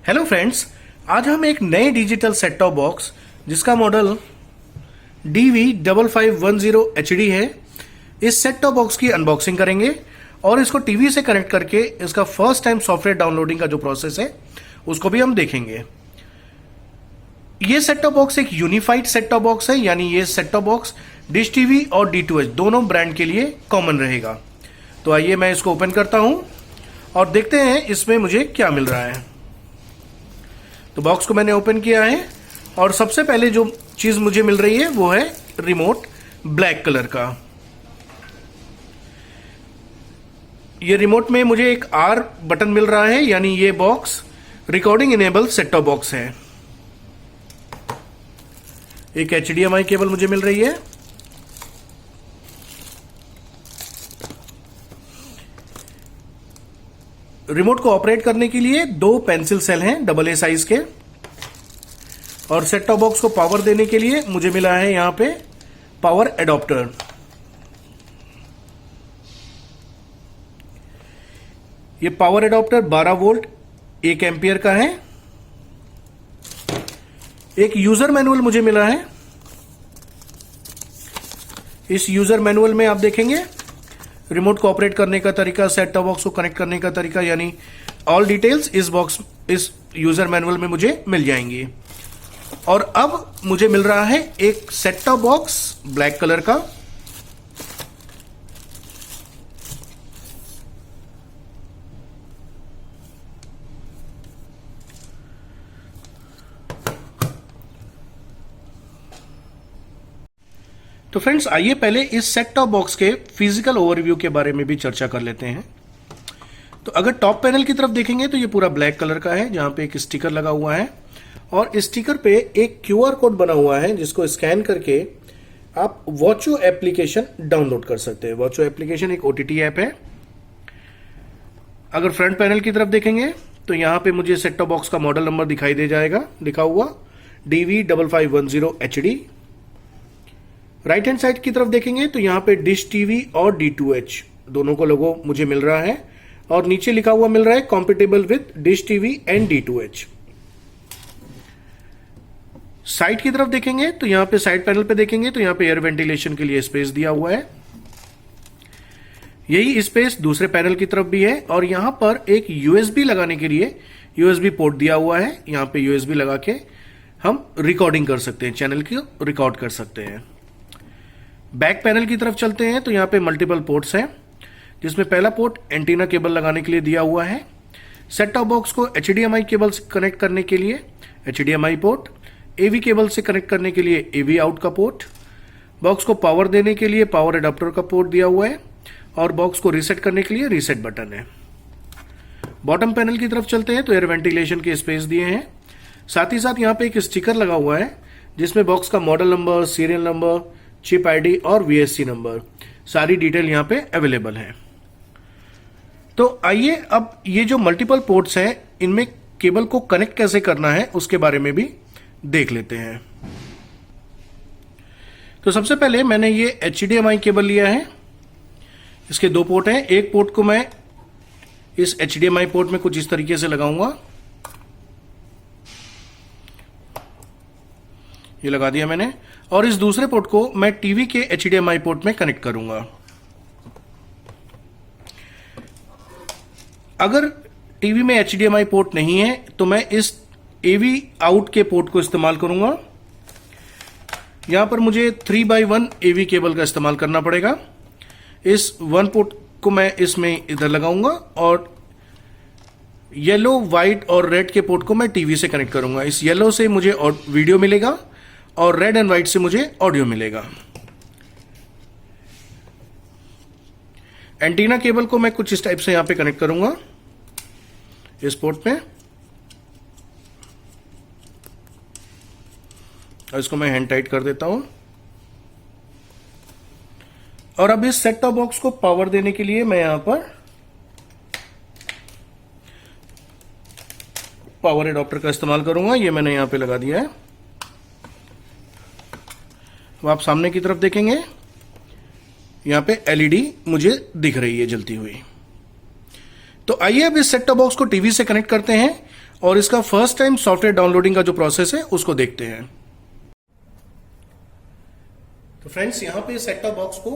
Hello friends, आज हम एक नए डिजिटल सेट टॉप बॉक्स जिसका मॉडल DV5510HD है, इस सेट टॉप बॉक्स की अनबॉक्सिंग करेंगे और इसको टीवी से कनेक्ट करके इसका फर्स्ट टाइम सॉफ्टवेयर डाउनलोडिंग का जो प्रोसेस है उसको भी हम देखेंगे। ये सेट टॉप बॉक्स एक यूनिफाइड सेट टॉप बॉक्स है, यानी ये set top box dish TV और D2H दोनों ब्रांड के लिए कॉमन रहेगा। तो आइए मैं इसको ओपन करता हूं और देखते हैं इसमें मुझे क्या मिल रहा है। तो बॉक्स को मैंने ओपन किया है और सबसे पहले जो चीज मुझे मिल रही है वो है रिमोट ब्लैक कलर का। ये रिमोट में मुझे एक R बटन मिल रहा है, यानी ये box recording enable set top box है। एक HDMI केबल मुझे मिल रही है। रिमोट को ऑपरेट करने के लिए दो पेंसिल सेल हैं AA साइज के, और सेट टॉप बॉक्स को पावर देने के लिए मुझे मिला है यहां पे पावर एडॉप्टर। ये पावर एडॉप्टर 12 वोल्ट 1 एम्पियर का है। एक यूजर मैनुअल मुझे मिला है। इस यूजर मैनुअल में आप देखेंगे रिमोट को ऑपरेट करने का तरीका, सेट टॉप बॉक्स को कनेक्ट करने का तरीका, यानी ऑल डिटेल्स इस यूजर मैनुअल में मुझे मिल जाएंगी। और अब मुझे मिल रहा है एक set top box black colour का। तो फ्रेंड्स, आइए पहले इस सेट टॉप बॉक्स के फिजिकल ओवरव्यू के बारे में भी चर्चा कर लेते हैं। तो अगर टॉप पैनल की तरफ देखेंगे तो ये पूरा ब्लैक कलर का है, जहां पे एक स्टिकर लगा हुआ है और स्टिकर पे एक QR कोड बना हुआ है जिसको स्कैन करके आप वॉचो एप्लीकेशन डाउनलोड कर सकते हैं। वॉचो एप्लीकेशन एक OTT ऐप है। अगर फ्रंट पैनल की तरफ देखेंगे तो यहां पे मुझे सेट टॉप बॉक्स का मॉडल नंबर दिखाई दे जाएगा, लिखा हुआ DV5510HD। राइट हैंड साइड की तरफ देखेंगे तो यहां पे डिश टीवी और D2H दोनों को लोगो मुझे मिल रहा है, और नीचे लिखा हुआ मिल रहा है compatible with dish TV and D2H। Side की तरफ देखेंगे तो यहां पे साइड पैनल पे देखेंगे तो यहां पे एयर वेंटिलेशन के लिए स्पेस दिया हुआ है। यही स्पेस दूसरे पैनल की तरफ भी है, और यहां पर एक USB लगाने के लिए USB पोर्ट दिया हुआ है। यहां पे USB लगा के हम रिकॉर्डिंग कर सकते हैं, चैनल की रिकॉर्ड कर सकते हैं। बैक पैनल की तरफ चलते हैं तो यहां पे मल्टीपल पोर्ट्स हैं, जिसमें पहला पोर्ट एंटीना केबल लगाने के लिए दिया हुआ है। सेट टॉप बॉक्स को HDMI केबल से कनेक्ट करने के लिए HDMI पोर्ट, AV केबल से कनेक्ट करने के लिए AV आउट का पोर्ट, बॉक्स को पावर देने के लिए पावर एडाप्टर का पोर्ट दिया हुआ है, और बॉक्स को रीसेट करने के लिए रीसेट बटन है। बॉटम पैनल की तरफ चलते हैं तो एयर वेंटिलेशन के स्पेस दिए हैं। साथ ही साथ यहां पे एक स्टिकर लगा हुआ है जिसमें बॉक्स का model number, serial number, chip ID और VSC नंबर, सारी डिटेल यहां पे अवेलेबल है। तो आइए अब ये जो मल्टीपल पोर्ट्स हैं इनमें केबल को कनेक्ट कैसे करना है उसके बारे में भी देख लेते हैं। तो सबसे पहले मैंने ये HDMI केबल लिया है। इसके दो पोर्ट हैं। एक पोर्ट को मैं इस HDMI पोर्ट में कुछ इस तरीके से लगाऊंगा, ये लगा दिया मैंने, और इस दूसरे पोर्ट को मैं टीवी के HDMI पोर्ट में कनेक्ट करूंगा। अगर टीवी में HDMI पोर्ट नहीं है तो मैं इस AV आउट के पोर्ट को इस्तेमाल करूंगा। यहां पर मुझे 3x1 AV केबल का इस्तेमाल करना पड़ेगा। इस वन पोर्ट को मैं इसमें इधर लगाऊंगा और येलो, व्हाइट और रेड के पोर्ट को मैं टीवी से कनेक्ट करूंगा। इस येलो से मुझे वीडियो मिलेगा और रेड एंड व्हाइट से मुझे ऑडियो मिलेगा। एंटीना केबल को मैं कुछ इस टाइप से यहां पे कनेक्ट करूंगा इस पोर्ट में, और इसको मैं हैंड टाइट कर देता हूं। और अब इस सेट टॉप बॉक्स को पावर देने के लिए मैं यहां पर पावर एडॉप्टर का इस्तेमाल करूंगा। ये मैंने यहां पे लगा दिया है। अब आप सामने की तरफ देखेंगे यहां पे LED मुझे दिख रही है जलती हुई। तो आइए अब इस सेट टॉप बॉक्स को टीवी से कनेक्ट करते हैं और इसका फर्स्ट टाइम सॉफ्टवेयर डाउनलोडिंग का जो प्रोसेस है उसको देखते हैं। तो फ्रेंड्स, यहां पे सेट टॉप बॉक्स को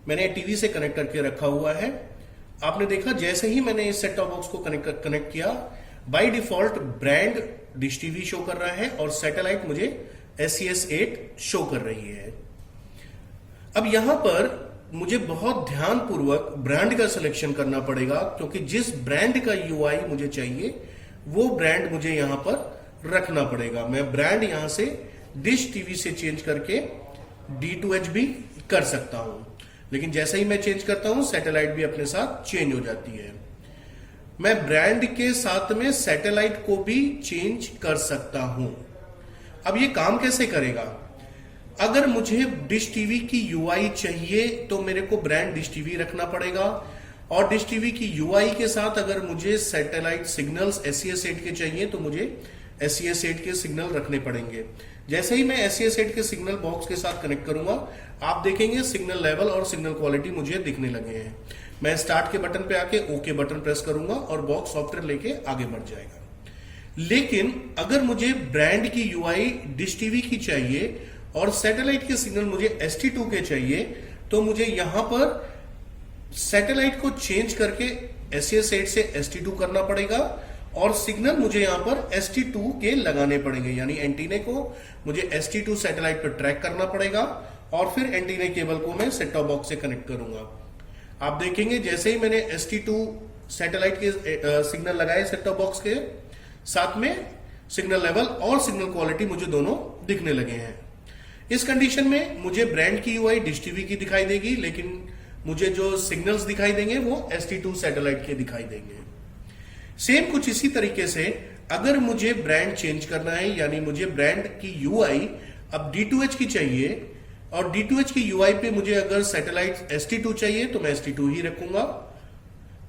मैंने टीवी से कनेक्ट करके रखा हुआ है। आपने देखा जैसे ही मैंने इस सेट टॉप बॉक्स को कनेक्ट किया, by default brand dish TV show कर रहा है और सैटेलाइट मुझे SES 8 शो कर रही है। अब यहां पर मुझे बहुत ध्यानपूर्वक ब्रांड का सिलेक्शन करना पड़ेगा, क्योंकि जिस ब्रांड का UI मुझे चाहिए वो ब्रांड मुझे यहां पर रखना पड़ेगा। मैं ब्रांड यहां से डिश टीवी से चेंज करके D2H भी कर सकता हूं, लेकिन जैसे ही मैं चेंज करता हूं सैटेलाइट भी अपने साथ चेंज हो जाती है। मैं ब्रांड के साथ में सैटेलाइट को भी चेंज कर सकता हूं। अब ये काम कैसे करेगा? अगर मुझे डिश टीवी की UI चाहिए तो मेरे को ब्रांड डिश टीवी रखना पड़ेगा, और डिश टीवी की UI के साथ अगर मुझे सैटेलाइट सिग्नल्स SES 8 के चाहिए तो मुझे SES 8 के सिग्नल रखने पड़ेंगे। जैसे ही मैं SES 8 के सिग्नल बॉक्स के साथ कनेक्ट करूंगा, आप देखेंगे सिग्नल लेवल और सिग्नल क्वालिटी मुझे दिखने लगे हैं। मैं स्टार्ट के बटन पे आके ओके बटन प्रेस करूंगा और बॉक्स सॉफ्टवेयर लेके आगे बढ़ जाएगा। लेकिन अगर मुझे ब्रांड की UI डिश टीवी की चाहिए और सैटेलाइट के सिग्नल मुझे ST2 के चाहिए, तो मुझे यहां पर सैटेलाइट को चेंज करके SES 8 से ST2 करना पड़ेगा और सिग्नल मुझे यहां पर ST2 के लगाने पड़ेंगे, यानी एंटीने को मुझे ST2 सैटेलाइट पर ट्रैक करना पड़ेगा और फिर एंटीने केबल को मैं सेट टॉप बॉक्स से कनेक्ट करूंगा। आप देखेंगे जैसे ही मैंने ST2 सैटेलाइट के सिग्नल लगाए सेट टॉप बॉक्स के साथ में, सिग्नल लेवल और सिग्नल क्वालिटी मुझे दोनों दिखने लगे हैं। इस कंडीशन में मुझे ब्रांड की UI डिश टीवी की दिखाई देगी, लेकिन मुझे जो सिग्नल्स दिखाई देंगे वो ST2 सैटेलाइट के दिखाई देंगे। सेम कुछ इसी तरीके से अगर मुझे ब्रांड चेंज करना है, यानी मुझे ब्रांड की UI अब D2H की चाहिए और D2H की UI पे मुझे अगर सैटेलाइट ST2 चाहिए तो मैं ST2 ही रखूंगा।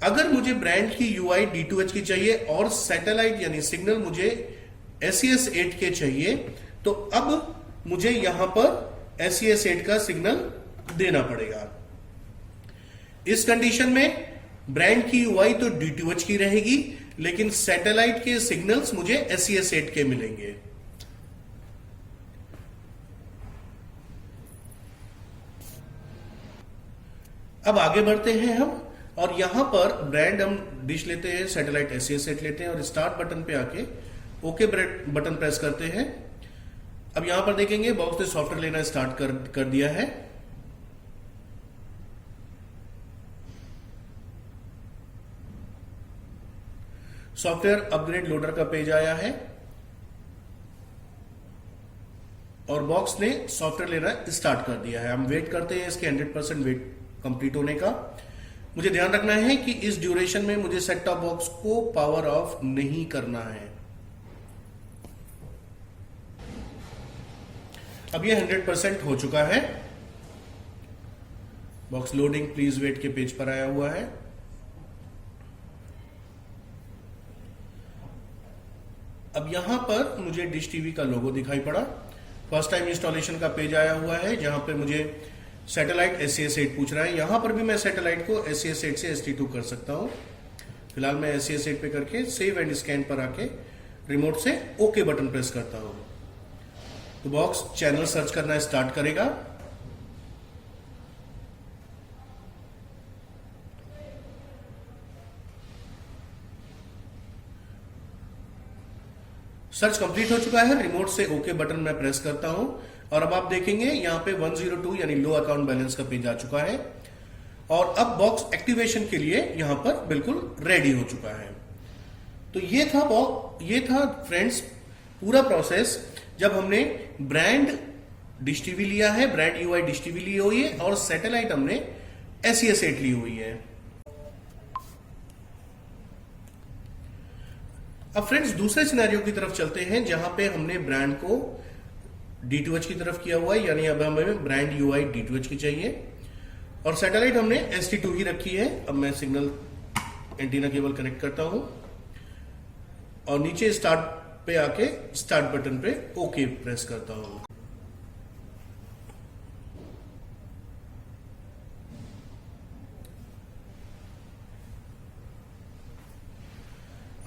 अगर मुझे ब्रांड की UI D2H की चाहिए और सैटेलाइट यानी सिग्नल मुझे SES 8 के चाहिए, तो अब मुझे यहां पर SES 8 का सिग्नल देना पड़ेगा। इस कंडीशन में ब्रांड की UI तो D2H की रहेगी, लेकिन सैटेलाइट के सिग्नल्स मुझे SES 8 के मिलेंगे। अब आगे बढ़ते हैं हम, और यहां पर ब्रांड हम डिश लेते हैं, सैटेलाइट SES 8 लेते हैं और स्टार्ट बटन पे आके ओके बटन प्रेस करते हैं। अब यहां पर देखेंगे बॉक्स ने सॉफ्टवेयर लेना स्टार्ट कर दिया है। सॉफ्टवेयर अपग्रेड लोडर का पेज आया है और बॉक्स ने सॉफ्टवेयर लेना स्टार्ट कर दिया है। हम वेट करते हैं इसके 100% वेट कंप्लीट होने का। मुझे ध्यान रखना है कि इस ड्यूरेशन में मुझे सेट टॉप बॉक्स को पावर ऑफ नहीं करना है। अब ये 100% हो चुका है। बॉक्स लोडिंग प्लीज वेट के पेज पर आया हुआ है। अब यहां पर मुझे डिश टीवी का लोगो दिखाई पड़ा। फर्स्ट टाइम इंस्टॉलेशन का पेज आया हुआ है जहां पर मुझे सैटेलाइट SES 8 पूछ रहा है। यहां पर भी मैं सैटेलाइट को SES 8 से ST2 कर सकता हूं। फिलहाल मैं SES 8 पे करके सेव एंड स्कैन पर आके रिमोट से ओके बटन प्रेस करता हूं, तो बॉक्स चैनल सर्च करना स्टार्ट करेगा। सर्च कंप्लीट हो चुका है। रिमोट से ओके बटन मैं प्रेस करता हूं और अब आप देखेंगे यहां पे 102 यानी लो अकाउंट बैलेंस का पेज आ चुका है और अब बॉक्स एक्टिवेशन के लिए यहां पर बिल्कुल रेडी हो चुका है। तो ये था फ्रेंड्स पूरा प्रोसेस जब हमने ब्रांड डिश टीवी लिया है, ब्रांड UI डिश टीवी ली हुई है और सैटेलाइट हमने SES 8 ली हुई है। अब फ्रेंड्स दूसरे सिनेरियो की तरफ चलते हैं जहां पे हमने ब्रांड को D2H की तरफ किया हुआ है, यानी अब हमें ब्रांड UI D2H की चाहिए और सैटेलाइट हमने ST2 ही रखी है। अब मैं सिग्नल एंटीना केबल कनेक्ट करता हूं और नीचे स्टार्ट पे आके स्टार्ट बटन पे ओके प्रेस करता हूं।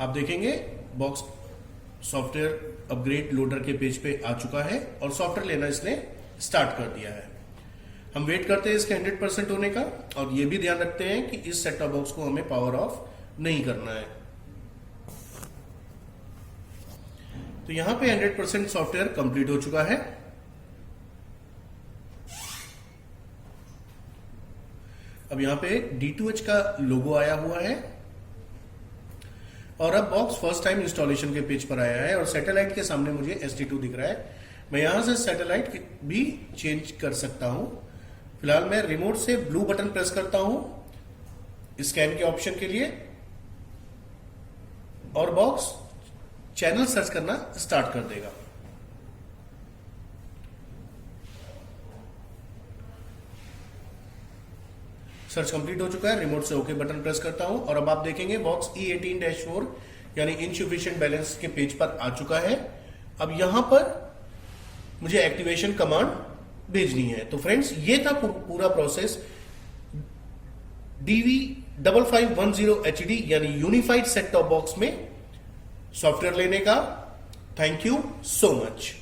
आप देखेंगे बॉक्स सॉफ्टवेयर अपग्रेड लोडर के पेज पे आ चुका है और सॉफ्टवेयर लेना इसने स्टार्ट कर दिया है। हम वेट करते हैं इसके 100% होने का, और ये भी ध्यान रखते हैं कि इस सेट टॉप बॉक्स को हमें पावर ऑफ नहीं करना है। तो यहां पे 100% सॉफ्टवेयर कंप्लीट हो चुका है। अब यहां पे D2H का लोगो आया हुआ है और अब बॉक्स फर्स्ट टाइम इंस्टॉलेशन के पेज पर आया है और सैटेलाइट के सामने मुझे ST2 दिख रहा है। मैं यहां से सैटेलाइट भी चेंज कर सकता हूं। फिलहाल मैं रिमोट से ब्लू बटन प्रेस करता हूं स्कैन के ऑप्शन के लिए और बॉक्स चैनल सर्च करना स्टार्ट कर देगा। सर्च कंप्लीट हो चुका है। रिमोट से ओके बटन प्रेस करता हूं और अब आप देखेंगे बॉक्स E18-4 यानी इनसफिशिएंट बैलेंस के पेज पर आ चुका है। अब यहां पर मुझे एक्टिवेशन कमांड भेजनी है। तो फ्रेंड्स, ये था पूरा प्रोसेस DV5510HD यानी यूनिफाइड सेट टॉप बॉक्स में सॉफ्टवेयर लेने का। Thank you so much.